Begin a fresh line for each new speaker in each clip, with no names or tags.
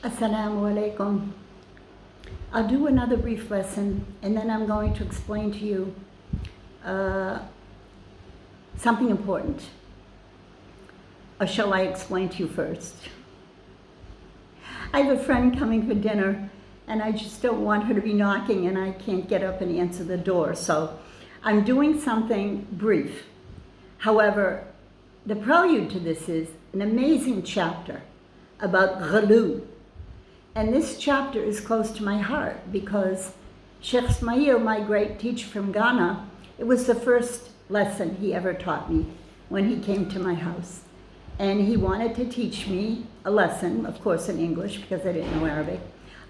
Assalamu alaikum. I'll do another brief lesson and then I'm going to explain to you something important. Or shall I explain to you first? I have a friend coming for dinner and I just don't want her to be knocking and I can't get up and answer the door. So I'm doing something brief. However, the prelude to this is an amazing chapter about ghulu. And this chapter is close to my heart because Sheikh Ismail, my great teacher from Ghana, it was the first lesson he ever taught me when he came to my house. And he wanted to teach me a lesson, of course in English because I didn't know Arabic,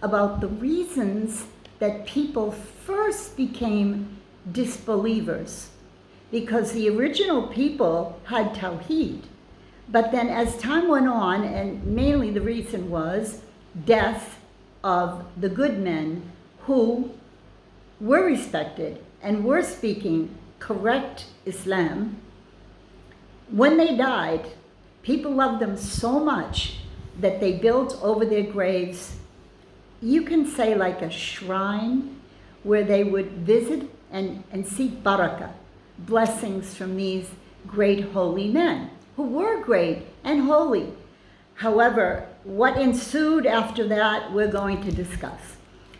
about the reasons that people first became disbelievers. Because the original people had Tawheed. But then as time went on, and mainly the reason was death of the good men who were respected and were speaking correct Islam, when they died, people loved them so much that they built over their graves, you can say like a shrine, where they would visit and seek barakah, blessings from these great holy men, who were great and holy. However, what ensued after that, we're going to discuss.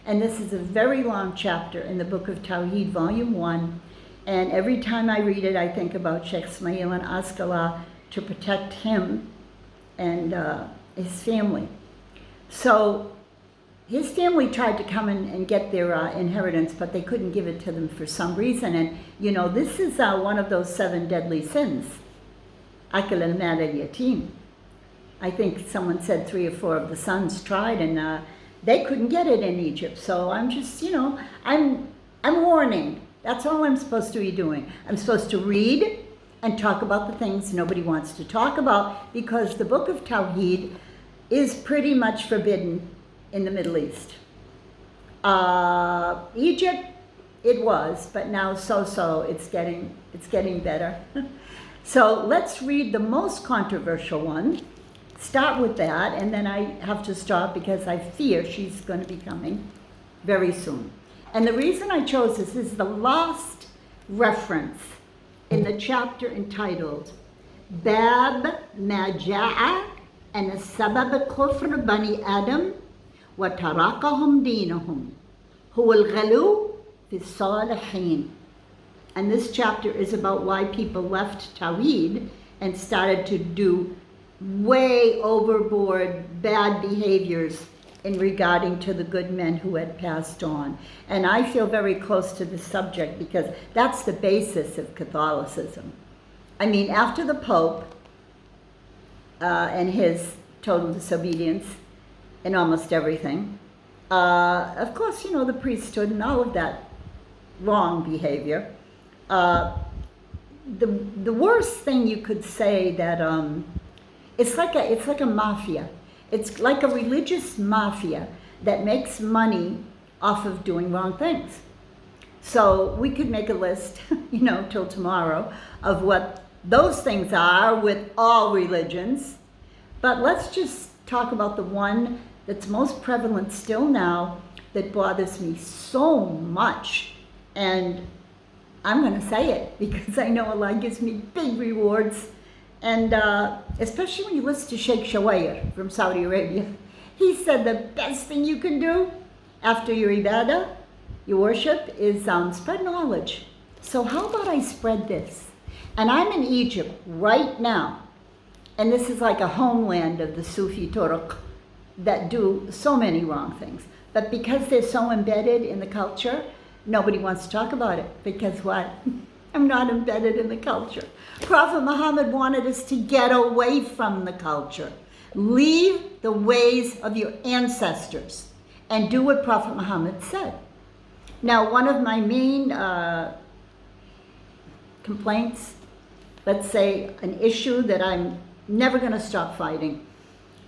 And this is a very long chapter in the book of Tawheed, volume 1. And every time I read it, I think about Sheikh Ismail and ask Allah to protect him and his family. So his family tried to come and get their inheritance, but they couldn't give it to them for some reason. And, you know, this is one of those 7 deadly sins. Akal al-mal al-yatim. I think someone said 3 or 4 of the sons tried and they couldn't get it in Egypt. So I'm just, you know, I'm warning. That's all I'm supposed to be doing. I'm supposed to read and talk about the things nobody wants to talk about because the book of Tawheed is pretty much forbidden in the Middle East. Egypt, it was, but now it's getting better. So let's read the most controversial one. Start with that, and then I have to stop because I fear she's going to be coming very soon. And the reason I chose this is the last reference in the chapter entitled Bab Ma Ja'a and Sabab Kufr Bani Adam wa Tarakahum Dinahum Huwa al-Ghalu fi Salihin. And this chapter is about why people left Tawheed and started to do way overboard bad behaviors in regarding to the good men who had passed on. And I feel very close to this subject because that's the basis of Catholicism. I mean, after the Pope and his total disobedience in almost everything, of course, you know, the priesthood and all of that wrong behavior. The worst thing you could say that it's like a mafia. It's like a religious mafia that makes money off of doing wrong things. So we could make a list, you know, till tomorrow of what those things are with all religions. But let's just talk about the one that's most prevalent still now that bothers me so much. And I'm going to say it because I know Allah gives me big rewards. And especially when you listen to Sheikh Shawayr from Saudi Arabia, he said the best thing you can do after your ibadah, your worship, is spread knowledge. So how about I spread this? And I'm in Egypt right now, and this is like a homeland of the Sufi Turuq that do so many wrong things. But because they're so embedded in the culture, nobody wants to talk about it. Because what? I'm not embedded in the culture. Prophet Muhammad wanted us to get away from the culture. Leave the ways of your ancestors and do what Prophet Muhammad said. Now, one of my main complaints, let's say an issue that I'm never going to stop fighting,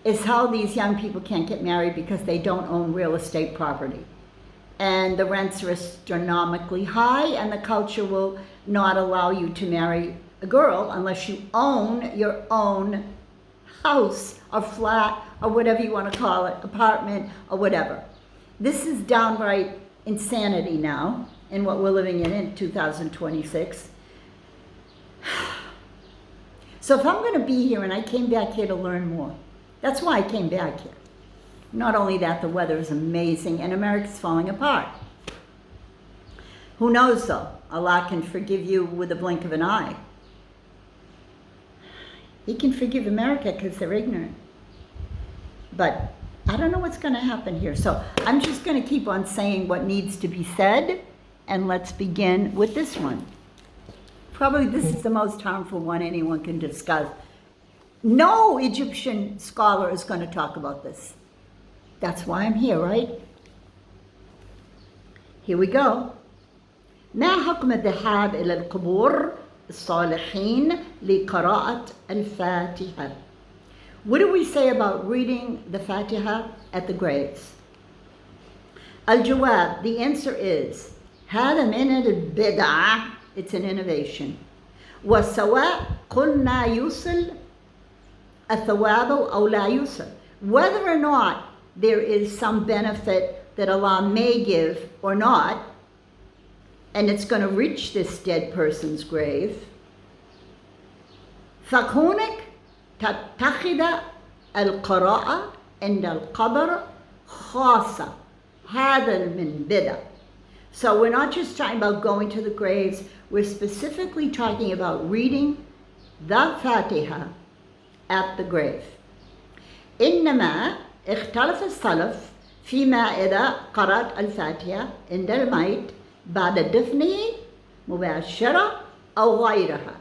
is how these young people can't get married because they don't own real estate property. And the rents are astronomically high, and the culture will not allow you to marry a girl unless you own your own house or flat or whatever you want to call it, apartment or whatever. This is downright insanity now in what we're living in 2026. So if I'm going to be here, and I came back here to learn more, that's why I came back here. Not only that, the weather is amazing and America's falling apart. Who knows though? Allah can forgive you with a blink of an eye. He can forgive America because they're ignorant. But I don't know what's going to happen here. So I'm just going to keep on saying what needs to be said, and let's begin with this one. Probably this is the most harmful one anyone can discuss. No Egyptian scholar is going to talk about this. That's why I'm here, right? Here we go. ما حكم الذهاب إلى القبور الصالحين لقراءة الفاتحة? What do we say about reading the Fatiha at the graves? Al-Jawab, the answer is هذا من البدعة. It's an innovation. وسواء قلنا يوصل الثواب أو لا يوصل. Whether or not there is some benefit that Allah may give or not, and it's going to reach this dead person's grave, فكونك تتخذ القراءة عند القبر خاصة. هذا من بدع. So we're not just talking about going to the graves, we're specifically talking about reading the Fatiha at the grave. إنما اختلف السلف فيما إذا قرأت الفاتحة عند الميت بعد دفنه مباشرة أو غيرها.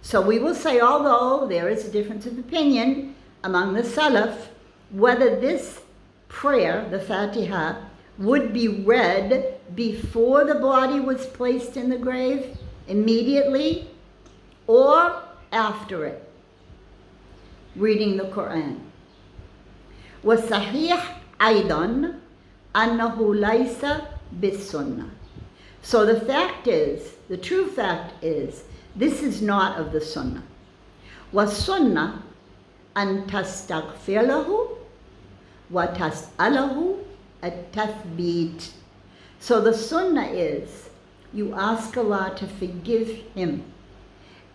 So we will say, although there is a difference of opinion among the Salaf, whether this prayer, the Fatiha, would be read before the body was placed in the grave, immediately, or after it, reading the Quran. والصحيح أيضا أنه ليس بالسنة. So the fact is, the true fact is, this is not of the Sunnah. والسنة أن تستغفر له وتسأله التثبيت. So the Sunnah is, you ask Allah to forgive him,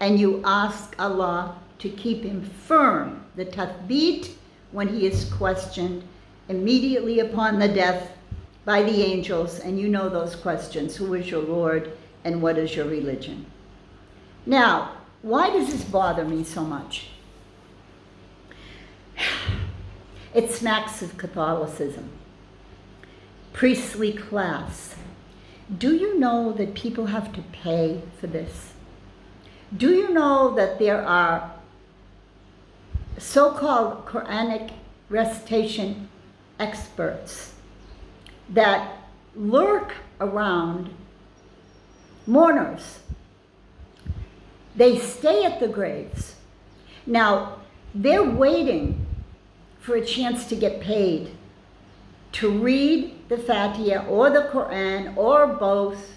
and you ask Allah to keep him firm, the tathbit, when he is questioned immediately upon the death by the angels, and you know those questions. Who is your Lord and what is your religion? Now, why does this bother me so much? It smacks of Catholicism. Priestly class. Do you know that people have to pay for this? Do you know that there are so-called Quranic recitation experts that lurk around mourners? They stay at the graves. Now, they're waiting for a chance to get paid to read the Fatiha or the Quran or both.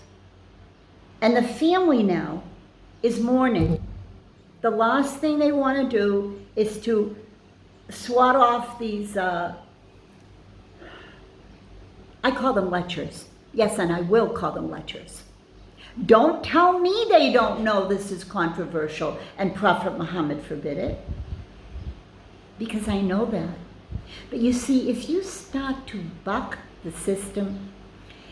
And the family now is mourning. The last thing they want to do is to swat off these, I call them lechers. Yes, and I will call them lechers. Don't tell me they don't know this is controversial and Prophet Muhammad forbid it, because I know that. But you see, if you start to buck the system,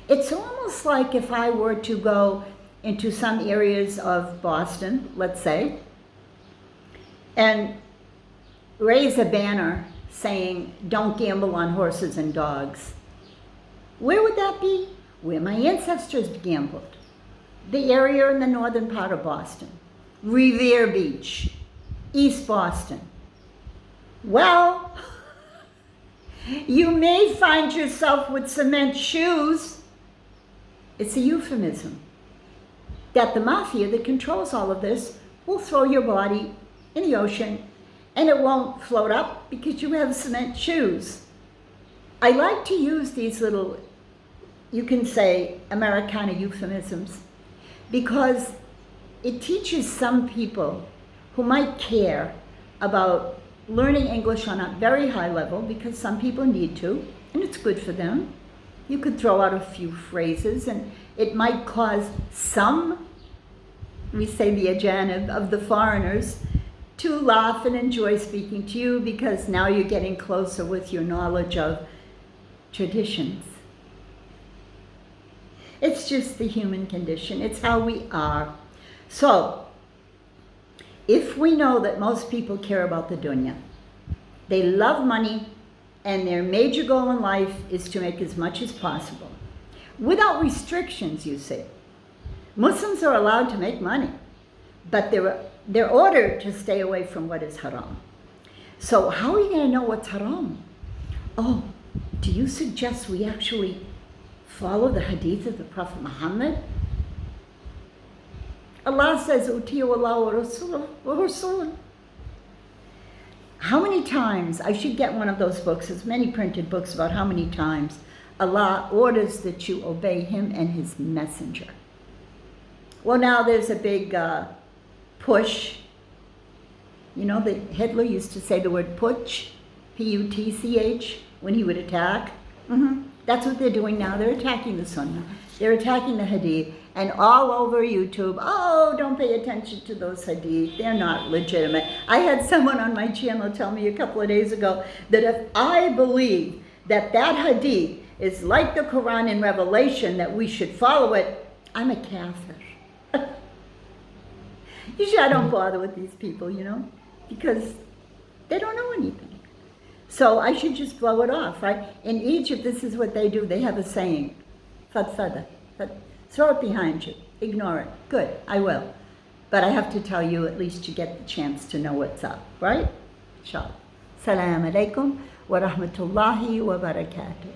it's almost like if I were to go into some areas of Boston, let's say, and raise a banner saying, don't gamble on horses and dogs. Where would that be? Where my ancestors gambled. The area in the northern part of Boston. Revere Beach, East Boston. Well, you may find yourself with cement shoes. It's a euphemism that the mafia that controls all of this will throw your body in the ocean and it won't float up because you have cement shoes. I like to use these little, you can say, Americana euphemisms, because it teaches some people who might care about learning English on a very high level because some people need to, and it's good for them. You could throw out a few phrases and it might cause some, we say the ajanib, of the foreigners to laugh and enjoy speaking to you because now you're getting closer with your knowledge of traditions. It's just the human condition. It's how we are. So, if we know that most people care about the dunya, they love money, and their major goal in life is to make as much as possible, without restrictions, you see. Muslims are allowed to make money, but they're ordered to stay away from what is haram. So how are you going to know what's haram? Oh, do you suggest we actually follow the hadith of the Prophet Muhammad? Allah says, Utiyu Allah wa Rasulah. How many times, I should get one of those books, there's many printed books about how many times Allah orders that you obey Him and His messenger. Well, now there's a big push. You know, Hitler used to say the word putsch, P-U-T-C-H, when he would attack. That's what they're doing now. They're attacking the Sunnah. They're attacking the Hadith. And all over YouTube, oh, don't pay attention to those Hadith. They're not legitimate. I had someone on my channel tell me a couple of days ago that if I believe that Hadith is like the Quran in Revelation, that we should follow it, I'm a kafir. Usually I don't bother with these people, you know, because they don't know anything. So I should just blow it off, right? In Egypt, this is what they do. They have a saying, fadfada. Throw it behind you. Ignore it. Good, I will. But I have to tell you, at least you get the chance to know what's up, right? Inshallah. Assalamu alaikum wa rahmatullahi wa barakatuh.